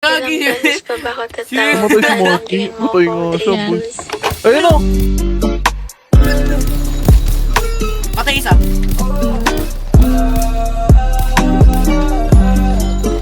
Gagi yun. beses pa ba ako tatawag? Matay si Marky. Matay nga siya, boy. Ayun o. Patay isa.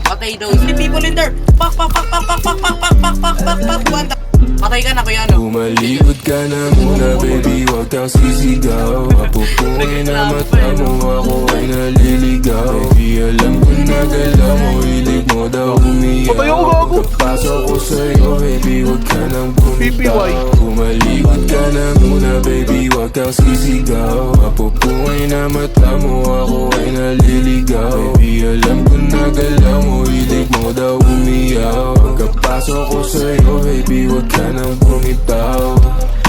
Patay daw. 3 people in there. Pak, pak, pak, pak, pak, pak, pak, pak, pak, pak, pak, pak, pak. Patay ka na, kuya, ano? Umalikod ka na muna, baby, huwag kang sisigaw. Apupuin na mata mo, ako ay naliligaw. Baby, alam ko na galaw mo, hilig mo daw umiyaw. Patay ako, gago. Pagpasok ko sa'yo, baby, huwag ka nang bumitaw. PPY. Umalikod ka na muna, baby, huwag kang sisigaw. Apupuin na mata mo, ako ay naliligaw. Baby, alam ko na galaw mo, hilig mo daw umiyaw. Pagkapasok ko sa'yo, baby, huwag ka nang bumitaw.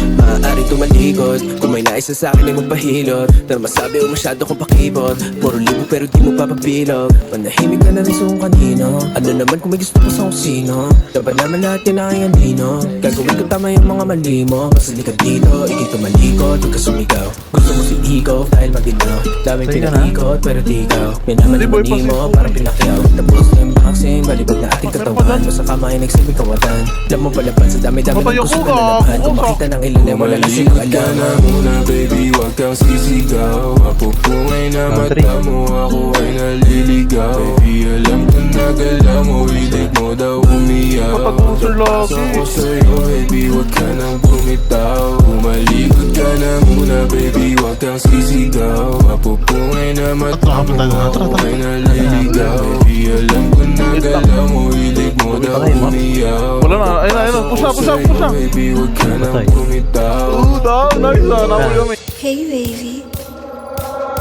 Maaari tumalikod, kung may nais na sa'kin ay magpahilot. Pero masabi o masyado kong pakibot, puro libo pero di mo papabilog. Panahimik ka na rin sa kung kanino. Ano naman kung may gusto ko sa kung sino. Dapat naman lahat yun ang anino. Gagawin ko tama yung mga mali mo. Masali ka dito, ikay tumalikod, huwag ka sumigaw. Gusto mo si Ego, dahil maginaw. Daming pinaikot, pero di ikaw. Minamani mo, parang pinakyaw. Tapos na yung boxing, balibag na ating katawan. Basta kamay nagsilbing kawatan. Alam mo palaban sa dami-dami ng gusto ka na laban. Kung makita ng ilalim, wala na silang Umalikod ka alam. na muna, baby, huwag kang sisigaw. Apupungay na mata mo, ako ay naliligaw. Baby, alam ko na galaw mo, hilig mo daw umiyaw. Pag-unsur lagi. Pagpasok ko sa'yo, baby, huwag ka nang bumitaw. Umalikod ka na muna, baby, huwag kang sisigaw. Apupungay na mata mo, ako ay naliligaw. Baby, alam ko na galaw mo, hilig mo daw umiyaw. Wala na. Ayun na, ayun na. Push na, push na, push na. Baby, huwag ka nang bumitaw. Oh, down. Nice ah. Nakuli kami. Hey baby,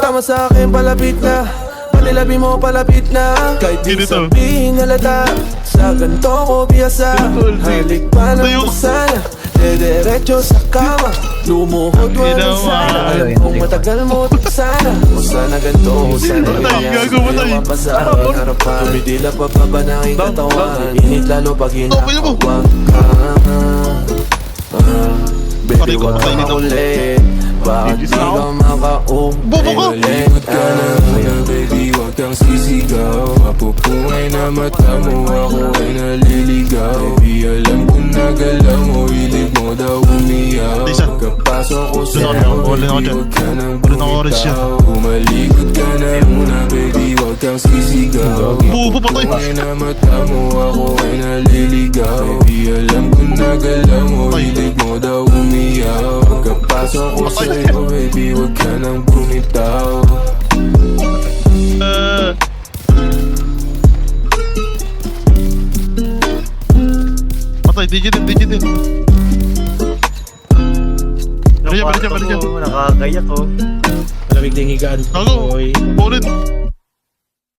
Tama sa akin, palapit na. Panilabi mo, palapit na. Kahit di Ganito. sabihin halata, sa ganito ko biyasa. Halik pa ng pusana, dediretso sa kama. Lumuhod walang sana. Alam kong matagal mo ito sana. O sana ganito, o sana ganyan. Gago, matay. Hindi pa sa aking harapan. Tumidila pa ba ng aking katawan. Init lalo pag hinakawag ka. Baby, wag ka makulit. Bakit di ka makaulit? Umalikod ka na muna, baby, huwag kang sisigaw. Apupungay na mata mo, ako ay naliligaw. Baby, alam ko na galaw mo, hilig mo daw umiyaw. Pagkapasok ko sa'yo, baby, huwag ka nang bumitaw. Umalikod ka na muna, baby, huwag kang sisigaw. Apupungay na mata mo, ako ay naliligaw. Baby, alam ko na galaw mo, hilig mo daw umiyaw. Pagkapasok ko sa'yo, baby, huwag ka nang bumitaw. Patay, digit din. Balik dyan. Nakakaya ko. Malamig din higaan ko, Gago, boy. ulit.